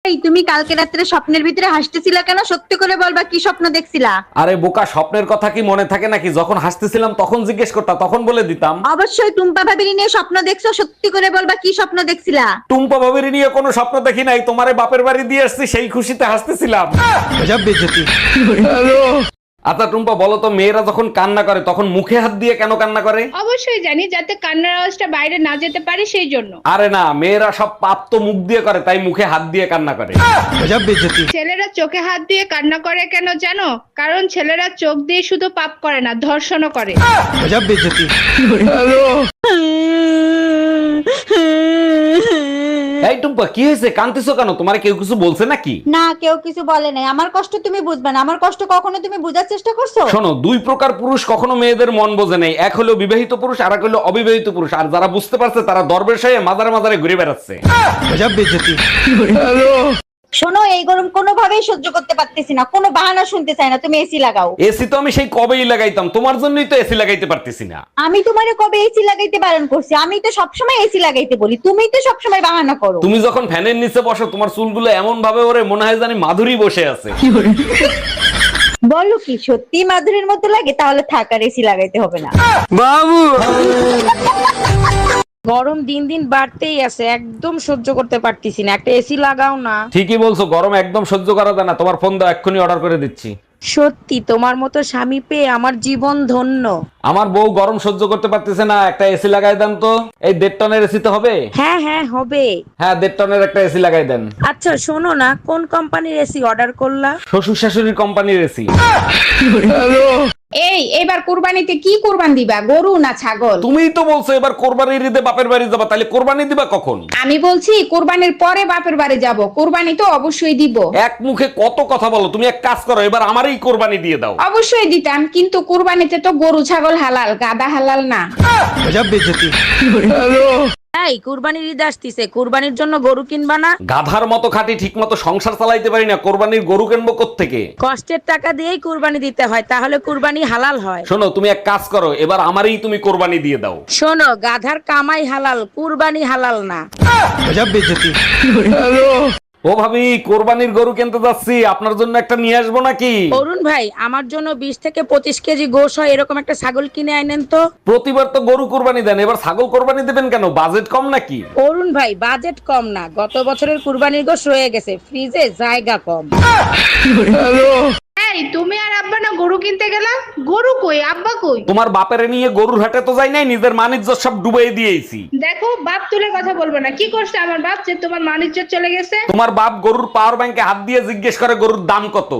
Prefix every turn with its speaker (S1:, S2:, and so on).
S1: এই তুমি কালকে রাত্রে স্বপ্নের ভিতরে হাসতেছিলা কেন? সত্যি করে বলবা, কি স্বপ্ন দেখছিলা?
S2: আরে বোকা, স্বপ্নের কথা কি মনে থাকে নাকি? যখন হাসতেছিলাম তখন জিজ্ঞেস করতা, তখন বলে দিতাম।
S1: অবশ্যই টুম্পা ভাবিনি নিয়ে স্বপ্ন দেখছো, সত্যি করে বলবা কি স্বপ্ন দেখছিলা?
S2: টুম্পা ভাবির নিয়ে কোনো স্বপ্ন দেখি নাই, তোমারে বাপের বাড়ি দিয়ে আসছি সেই খুশিতে হাসতেছিলাম। আচ্ছা টুম্পা, বলো তো মেয়েরা যখন কান্না করে তখন মুখে হাত দিয়ে কেন কান্না করে?
S3: অবশ্যই জানি, যাতে কান্নার আওয়াজটা বাইরে না যেতে পারে সেই জন্য।
S2: আরে না, মেয়েরা সব পাপ তো মুখ দিয়ে করে, তাই মুখে হাত দিয়ে কান্না করে।
S3: ছেলেরা চোখে হাত দিয়ে কান্না করে কেন জানো? কারণ ছেলেরা চোখ দিয়ে শুধু পাপ করে না, ধর্ষণও করে।
S2: এই টুম্পা, কি হয়েছে? কাঁদতেছো কেন? তোমার কেউ কিছু বলছে নাকি?
S1: না, কেউ কিছু বলে নাই। আমার কষ্ট তুমি বুঝবে না। আমার কষ্ট কখনো তুমি বোঝার চেষ্টা করছো?
S2: শোনো, দুই প্রকার পুরুষ কখনো মেয়েদের মন বোঝে নাই। এক হলো বিবাহিত পুরুষ, আর এক হলো অবিবাহিত পুরুষ। আর যারা বুঝতে পারছে তারা দরবেশ হয়ে মাজারে মাজারে ঘুরে বেড়াচ্ছে।
S1: শোনো, এই গরম কোনোভাবেই সহ্য করতে পারতেছি না। কোনো বাহানা শুনতে চাই না। তুমি এসি লাগাও।
S2: এসি তো আমি সেই কবেই লাগাইতাম, তোমার জন্যই তো এসি লাগাইতে পারতেছি না।
S1: আমি তোমারে কবে এসি লাগাইতে বারণ করছি? আমি তো সবসময় এসি লাগাইতে বলি, তুমি তো সবসময় বাহানা করো।
S2: তুমি যখন ফ্যানের নিচে বসো, তোমার চুলগুলো এমন ভাবে ওরে মনে হয় জানি মাধুরী বসে আছে।
S1: বলো কি সত্যি মাধুরীর মতো লাগে? তাহলে থাক, আর এসি লাগাইতে হবে না।
S4: গরম দিন দিন বাড়তেই আছে, একদম সহ্য করতে পারতেছি না। একটা এসি লাগাও না।
S2: ঠিকই বলছো, গরম একদম সহ্য করা যায় না। তোমার ফোন দাও, এক্ষুনি অর্ডার করে দিচ্ছি।
S4: সত্যি তোমার মতো স্বামী পেয়ে আমার জীবন ধন্য।
S2: আমার বউ গরম সহ্য করতে পারতেছে না, একটা এসি লাগাই দেন তো। এই 1.5 টনের এসি তো হবে?
S4: হ্যাঁ হ্যাঁ হবে।
S2: হ্যাঁ, 1.5 টনের একটা এসি লাগাই দেন।
S4: আচ্ছা শোনো না, কোন কোম্পানির এসি অর্ডার করলা?
S2: শ্বশুর শাশুড়ির কোম্পানির এসি।
S3: এই এবার কুরবানিতে কি কুরবান দিবা, গরু না ছাগল?
S2: তুমিই তো বলছো এবার কোরবানির ঈদে বাপের বাড়ি যাবা, তাহলে কোরবানি দিবা কখন?
S3: আমি বলছি কুরবানির পরে বাপের বাড়ি যাব, কুরবানি তো অবশ্যই দিব।
S2: এক মুখে কত কথা বলো। তুমি এক কাজ করো, এবার আমারই কোরবানি দিয়ে দাও।
S3: অবশ্যই দিতাম, কিন্তু কুরবানিতে তো গরু ছাগল হালাল, গাদা হালাল না।
S4: এই কুরবানির ঈদ আসতিছে, কুরবানির জন্য গরু কিনবা না?
S2: গাধার মতো খাটি, ঠিক মতো সংসার চালাইতে পারি না, কোরবানির গরু কিনবো কোত্থেকে?
S4: কষ্টের টাকা দিয়েই কুরবানি দিতে হয়, তাহলে কুরবানি হালাল হয়।
S2: শোনো, তুমি এক কাজ করো, এবার আমারই তুমি কোরবানি দিয়ে দাও।
S4: শোনো, গাধার কামাই হালাল, কুরবানি হালাল না।
S2: ও ভাবি, কোরবানির গরু কিনতে যাচ্ছি, আপনার জন্য একটা নিয়ে আসবো নাকি?
S4: অরুণ ভাই, আমার জন্য 20 থেকে 25 কেজি গোশ হয় এরকম একটা ছাগল কিনে আনেন তো।
S2: প্রতিবার তো গরু কোরবানি দেন, এবার ছাগল কোরবানি দেবেন কেন? বাজেট কম নাকি?
S4: অরুণ ভাই, বাজেট কম না, গত বছরের কুরবানির গোশ রয়ে গেছে, ফ্রিজে জায়গা কম।
S3: এই তুমি আর আব্বা না গরু কিনতে গেলা? গরু কই, আব্বা কই?
S2: তোমার বাপের নিয়ে গরুর হাটে তো যাই নাই, নিজের মানিজ্য সব ডুবাই দিয়েছি।
S3: দেখো, বাপ তুলে কথা বলবে না। কি করছে আমার বাপ যে তোমার মানিজ্য চলে গেছে?
S2: তোমার বাপ গরুর পাওয়ার ব্যাংকে হাত দিয়ে জিজ্ঞেস করে গরুর দাম কত।